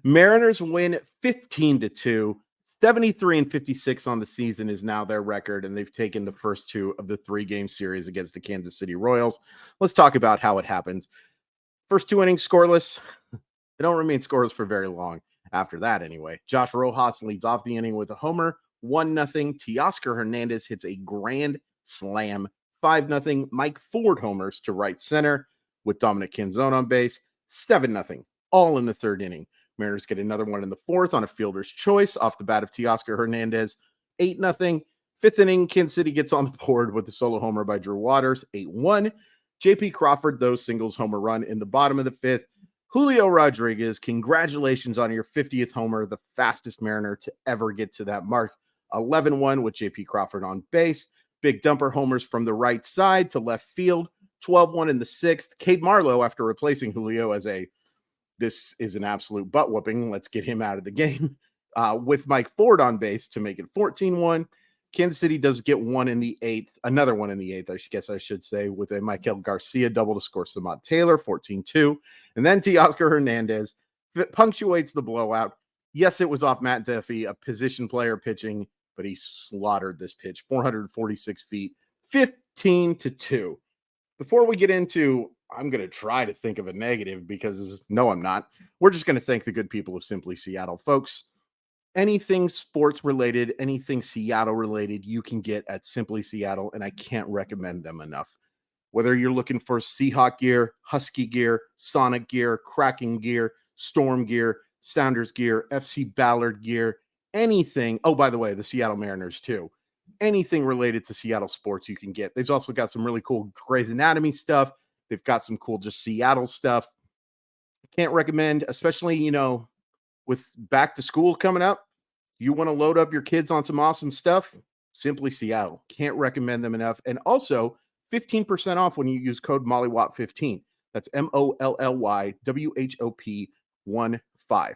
Mariners win 15-2. 73-56 on the season is now their record, and they've taken the first two of the 3-game series against the Kansas City Royals. Let's talk about how it happens. First 2 innings scoreless. They don't remain scoreless for very long after that anyway. Josh Rojas leads off the inning with a homer, 1-0. Teoscar Hernandez hits a grand slam, 5-0. Mike Ford homers to right center with Dominic Canzone on base, 7-0, all in the 3rd inning. Mariners get another one in the 4th on a fielder's choice off the bat of Teoscar Hernandez, 8-0. 5th inning, Kansas City gets on the board with the solo homer by Drew Waters, 8-1. J.P. Crawford, though, singles homer run in the bottom of the 5th. Julio Rodriguez, congratulations on your 50th homer, the fastest Mariner to ever get to that mark. 11-1 with J.P. Crawford on base. Big dumper homers from the right side to left field. 12-1 in the 6th. Cade Marlowe, after replacing Julio as this is an absolute butt whooping, let's get him out of the game, with Mike Ford on base to make it 14-1. Kansas City does get one in the 8th, another one in the 8th, I guess I should say, with a Michael Garcia double to score Samad Taylor, 14-2. And then Teoscar Hernandez punctuates the blowout. Yes, it was off Matt Duffy, a position player pitching, but he slaughtered this pitch, 446 feet, 15-2. Before we get into, I'm going to try to think of a negative because no, I'm not. We're just going to thank the good people of Simply Seattle, folks. Anything sports related, anything Seattle related, you can get at Simply Seattle, and I can't recommend them enough. Whether you're looking for Seahawk gear, Husky gear, Sonic gear, Kraken gear, Storm gear, Sounders gear, FC Ballard gear, anything. Oh, by the way, the Seattle Mariners too. Anything related to Seattle sports you can get. They've also got some really cool Grey's Anatomy stuff. They've got some cool just Seattle stuff. Can't recommend, especially, with back to school coming up. You want to load up your kids on some awesome stuff? Simply Seattle. Can't recommend them enough. And also 15% off when you use code MOLLYWOP15. That's MOLLYWHOP15.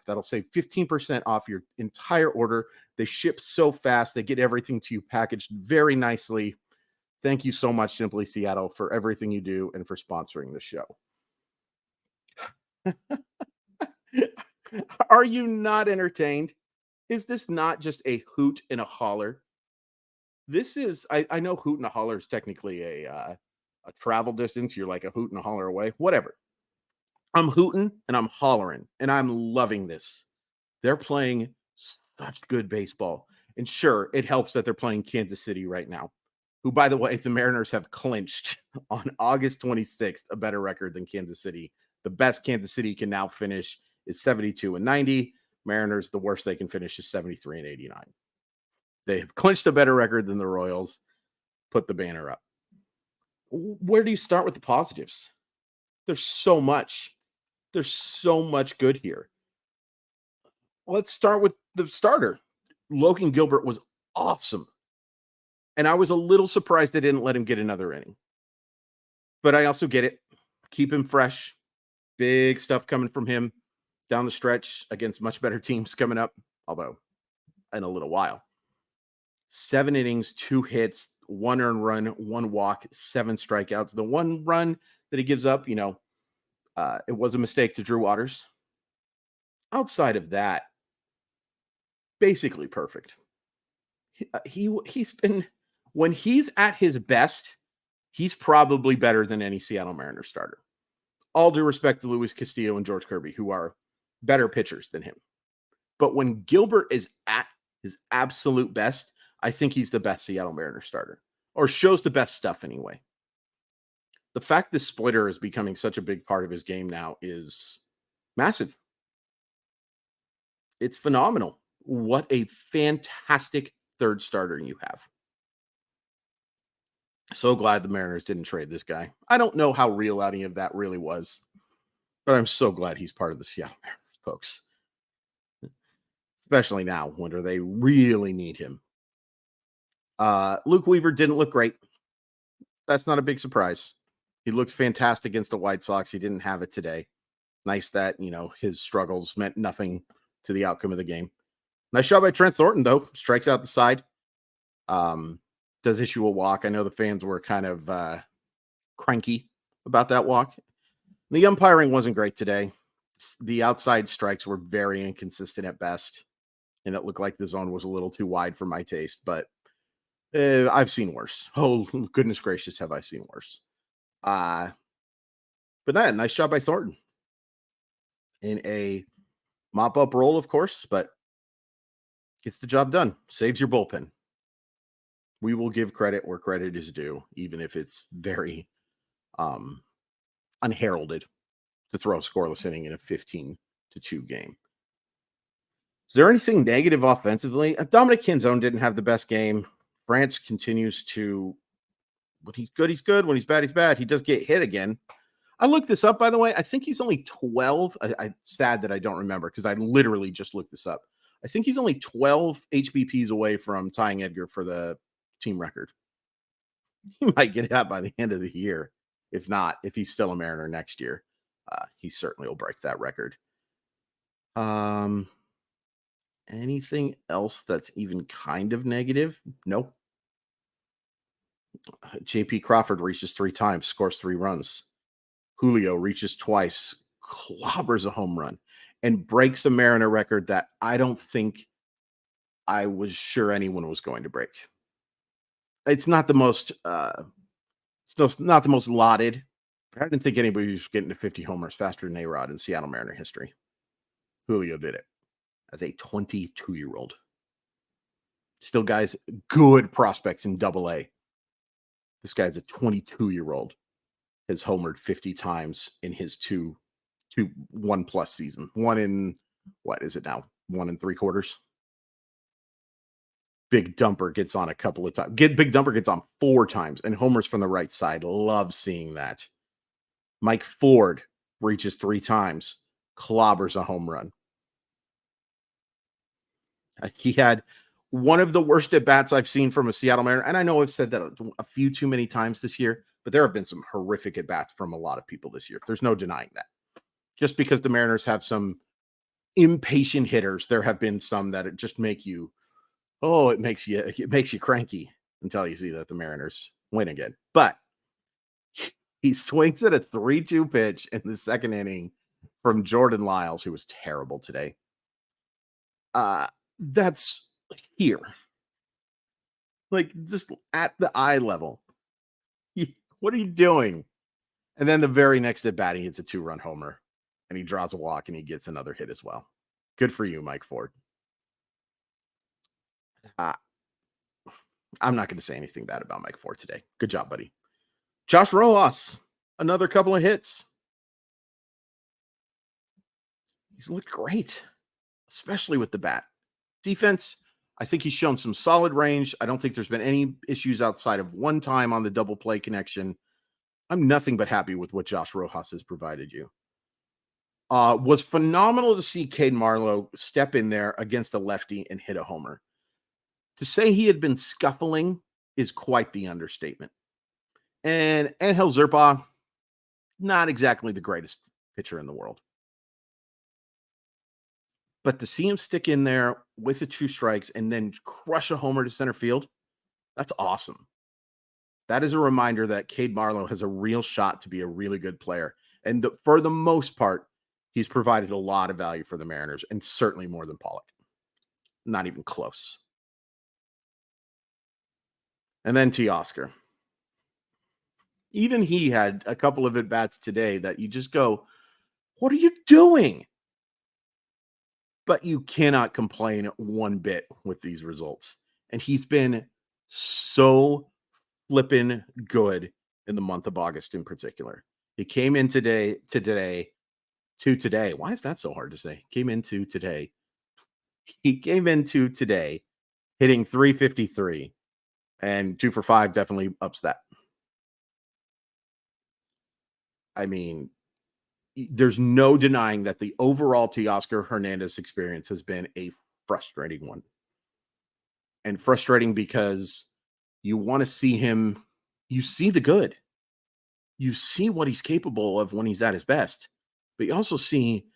That'll save 15% off your entire order. They ship so fast. They get everything to you packaged very nicely. Thank you so much, Simply Seattle, for everything you do and for sponsoring the show. Are you not entertained? Is this not just a hoot and a holler? This is, I know hoot and a holler is technically a travel distance. You're like a hoot and a holler away, whatever. I'm hooting and I'm hollering and I'm loving this. They're playing such good baseball. And sure, it helps that they're playing Kansas City right now, who, by the way, the Mariners have clinched on August 26th, a better record than Kansas City. The best Kansas City can now finish is 72-90. Mariners, the worst they can finish is 73-89. They have clinched a better record than the Royals. Put the banner up. Where do you start with the positives? There's so much. There's so much good here. Let's start with the starter. Logan Gilbert was awesome. And I was a little surprised they didn't let him get another inning. But I also get it. Keep him fresh. Big stuff coming from him down the stretch against much better teams coming up, although in a little while. 7 innings, 2 hits, 1 earned run, 1 walk, 7 strikeouts. The 1 run that he gives up, it was a mistake to Drew Waters. Outside of that, basically perfect. He's been, when he's at his best, he's probably better than any Seattle Mariners starter. All due respect to Luis Castillo and George Kirby, who are better pitchers than him. But when Gilbert is at his absolute best, I think he's the best Seattle Mariners starter, or shows the best stuff anyway. The fact this splitter is becoming such a big part of his game now is massive. It's phenomenal. What a fantastic third starter you have. So glad the Mariners didn't trade this guy. I don't know how real any of that really was, but I'm so glad he's part of the Seattle Mariners, folks. Especially now, when they really need him. Luke Weaver didn't look great. That's not a big surprise. He looked fantastic against the White Sox. He didn't have it today. Nice that, his struggles meant nothing to the outcome of the game. Nice shot by Trent Thornton, though. Strikes out the side. Does issue a walk. I know the fans were kind of cranky about that walk. The umpiring wasn't great today. The outside strikes were very inconsistent at best, and it looked like the zone was a little too wide for my taste, but I've seen worse. Oh, goodness gracious, have I seen worse. Uh, but that nice job by Thornton in a mop up role, of course, but gets the job done. Saves your bullpen. We will give credit where credit is due, even if it's very unheralded to throw a scoreless inning in a 15-2 game. Is there anything negative offensively? Dominic Canzone didn't have the best game. France continues to, when he's good, he's good. When he's bad, he's bad. He does get hit again. I looked this up, by the way. I think he's only 12. I'm sad that I don't remember because I literally just looked this up. I think he's only 12 HBPs away from tying Edgar for the team record. He might get out by the end of the year. If not, if he's still a Mariner next year, he certainly will break that record. Anything else that's even kind of negative? Nope. JP Crawford reaches 3 times, scores 3 runs. Julio reaches twice, clobbers a home run, and breaks a Mariner record that I don't think I was sure anyone was going to break. It's not the most not the most lauded. I didn't think anybody was getting to 50 homers faster than A-Rod in Seattle Mariner history. Julio did it as a 22-year-old. Still, guys, good prospects in Double-A. This guy's a 22-year-old. Has homered 50 times in his 1+ season. One in, what is it now? 1 3/4. Big Dumper gets on a couple of times. Big Dumper gets on 4 times and homers from the right side. Love seeing that. Mike Ford reaches 3 times, clobbers a home run. He had one of the worst at-bats I've seen from a Seattle Mariner. And I know I've said that a few too many times this year, but there have been some horrific at-bats from a lot of people this year. There's no denying that. Just because the Mariners have some impatient hitters, there have been some that just make you, it makes you cranky until you see that the Mariners win again. But he swings at a 3-2 pitch in the second inning from Jordan Lyles, who was terrible today. That's here. Like, just at the eye level. What are you doing? And then the very next at bat, he hits a 2-run homer and he draws a walk and he gets another hit as well. Good for you, Mike Ford. I'm not going to say anything bad about Mike Ford today. Good job, buddy. Josh Rojas, another couple of hits. He's looked great, especially with the bat. Defense, I think he's shown some solid range. I don't think there's been any issues outside of one time on the double play connection. I'm nothing but happy with what Josh Rojas has provided you. Was phenomenal to see Cade Marlowe step in there against a lefty and hit a homer. To say he had been scuffling is quite the understatement. And Angel Zerpa, not exactly the greatest pitcher in the world. But to see him stick in there with the 2 strikes and then crush a homer to center field, that's awesome. That is a reminder that Cade Marlowe has a real shot to be a really good player. And for the most part, he's provided a lot of value for the Mariners, and certainly more than Pollock. Not even close. And then Teoscar. Even he had a couple of at-bats today that you just go, what are you doing? But you cannot complain one bit with these results. And he's been so flippin' good in the month of August in particular. He came in today. Why is that so hard to say? He came into today hitting 353, and 2 for 5 definitely ups that. I mean, there's no denying that the overall Teoscar Hernandez experience has been a frustrating one. And frustrating because you want to see him, you see the good. You see what he's capable of when he's at his best. But you also see,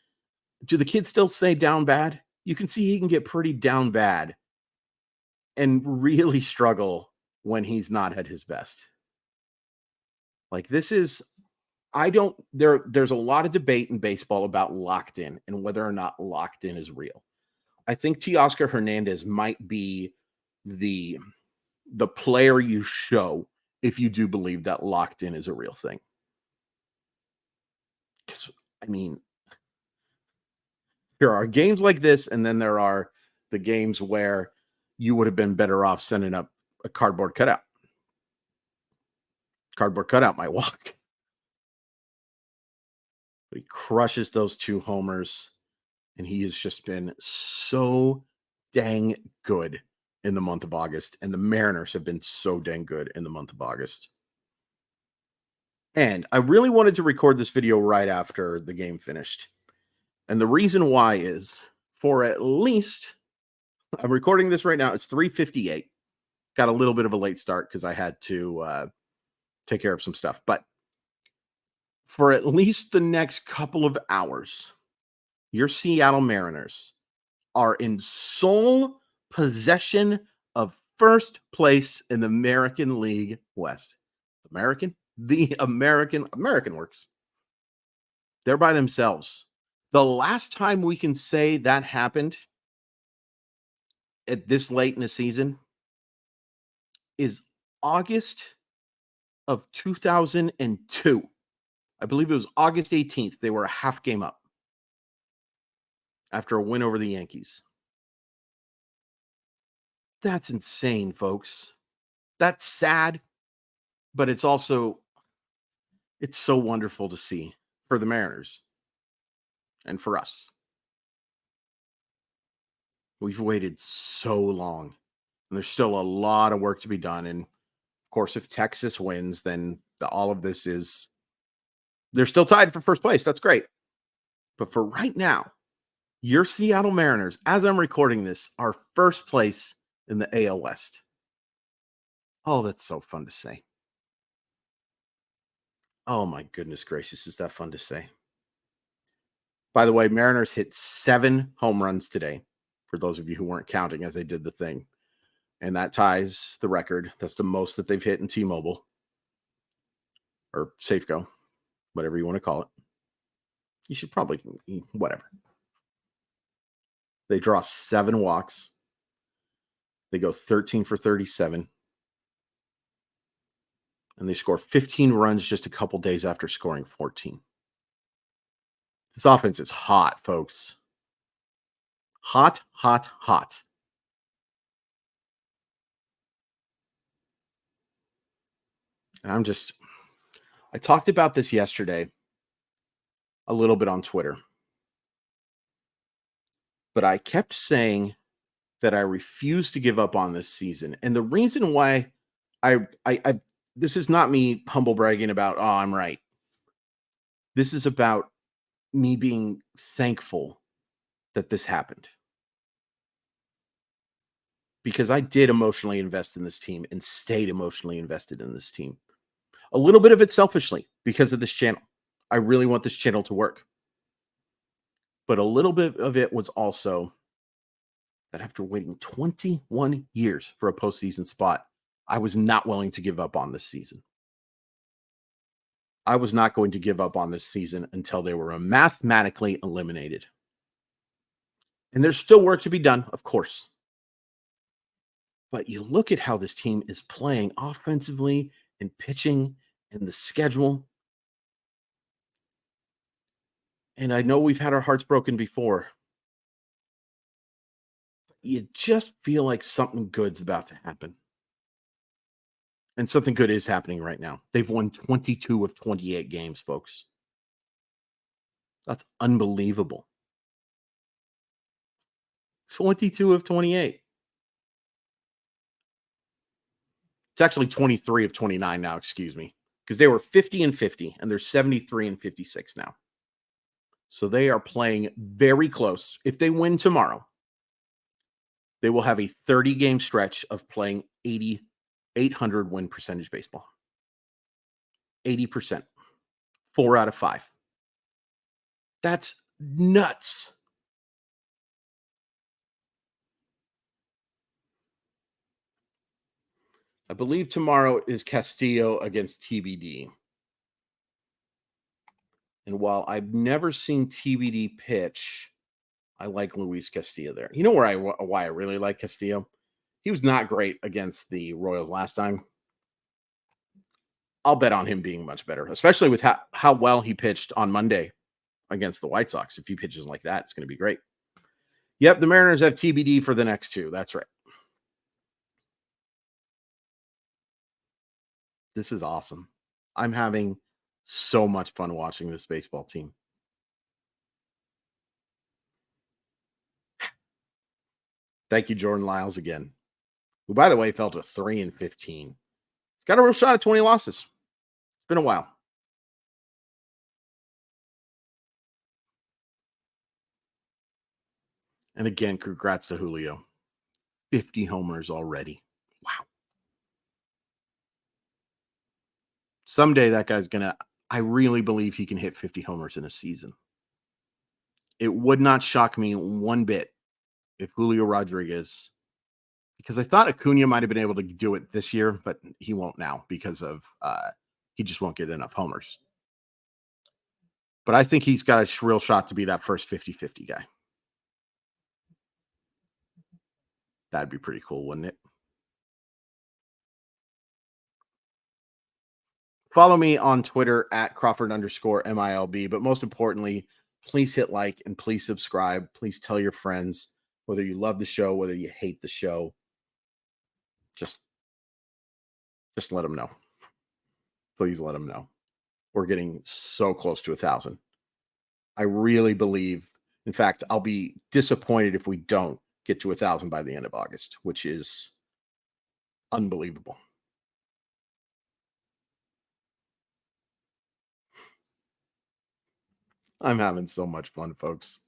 do the kids still say down bad? You can see he can get pretty down bad and really struggle when he's not at his best. Like, this is, there's a lot of debate in baseball about locked in and whether or not locked in is real. I think Teoscar Hernandez might be the player you show if you do believe that locked in is a real thing. Because, I mean, there are games like this, and then there are the games where you would have been better off sending up a cardboard cutout. Cardboard cutout might walk. But he crushes those 2 homers, and he has just been so dang good in the month of August, and the Mariners have been so dang good in the month of August. And I really wanted to record this video right after the game finished. And the reason why is for at least, I'm recording this right now, it's 3:58. Got a little bit of a late start because I had to take care of some stuff. But for at least the next couple of hours, your Seattle Mariners are in sole possession of first place in the American League West. The American works. They're by themselves. The last time we can say that happened at this late in the season is August of 2002. I believe it was August 18th. They were a half game up after a win over the Yankees. That's insane, folks. That's sad, but it's so wonderful to see for the Mariners and for us. We've waited so long, and there's still a lot of work to be done. And of course, if Texas wins, then all of this is, they're still tied for first place. That's great. But for right now, your Seattle Mariners, as I'm recording this, are first place in the AL West. Oh, that's so fun to say. Oh my goodness gracious, is that fun to say? By the way, Mariners hit 7 home runs today, for those of you who weren't counting as they did the thing. And that ties the record. That's the most that they've hit in T-Mobile or Safeco, whatever you want to call it. You should probably, whatever. They draw 7 walks. They go 13 for 37. And they score 15 runs just a couple days after scoring 14. This offense is hot, folks. Hot, hot, hot. And I talked about this yesterday a little bit on Twitter. But I kept saying that I refuse to give up on this season. And the reason why this is not me humble bragging about, oh, I'm right. This is about me being thankful that this happened. Because I did emotionally invest in this team and stayed emotionally invested in this team. A little bit of it selfishly because of this channel. I really want this channel to work. But a little bit of it was also that after waiting 21 years for a postseason spot, I was not willing to give up on this season. I was not going to give up on this season until they were mathematically eliminated. And there's still work to be done, of course. But you look at how this team is playing offensively and pitching and the schedule. And I know we've had our hearts broken before. You just feel like something good's about to happen. And something good is happening right now. They've won 22 of 28 games, folks. That's unbelievable. 22 of 28. It's actually 23 of 29 now, excuse me, because they were 50 and 50, and they're 73 and 56 now. So they are playing very close. If they win tomorrow, they will have a 30-game stretch of playing 800 win percentage baseball. 80%. 4 out of 5. That's nuts. I believe tomorrow is Castillo against TBD. And while I've never seen TBD pitch, I like Luis Castillo there. You know why I really like Castillo? He was not great against the Royals last time. I'll bet on him being much better, especially with how well he pitched on Monday against the White Sox. If he pitches like that, it's going to be great. Yep, the Mariners have TBD for the next two. That's right. This is awesome. I'm having so much fun watching this baseball team. Thank you, Jordan Lyles, again, who, by the way, fell to 3-15. He's got a real shot at 20 losses. It's been a while. And again, congrats to Julio. 50 homers already. Wow. Someday that guy's going to, I really believe he can hit 50 homers in a season. It would not shock me one bit if Julio Rodriguez, because I thought Acuna might have been able to do it this year, but he won't now because of he just won't get enough homers. But I think he's got a real shot to be that first 50-50 guy. That'd be pretty cool, wouldn't it? Follow me on Twitter at Crawford_MILB. But most importantly, please hit like and please subscribe. Please tell your friends whether you love the show, whether you hate the show. Just let them know. Please let them know. We're getting so close to 1,000. I really believe, in fact, I'll be disappointed if we don't get to 1,000 by the end of August, which is unbelievable. I'm having so much fun, folks.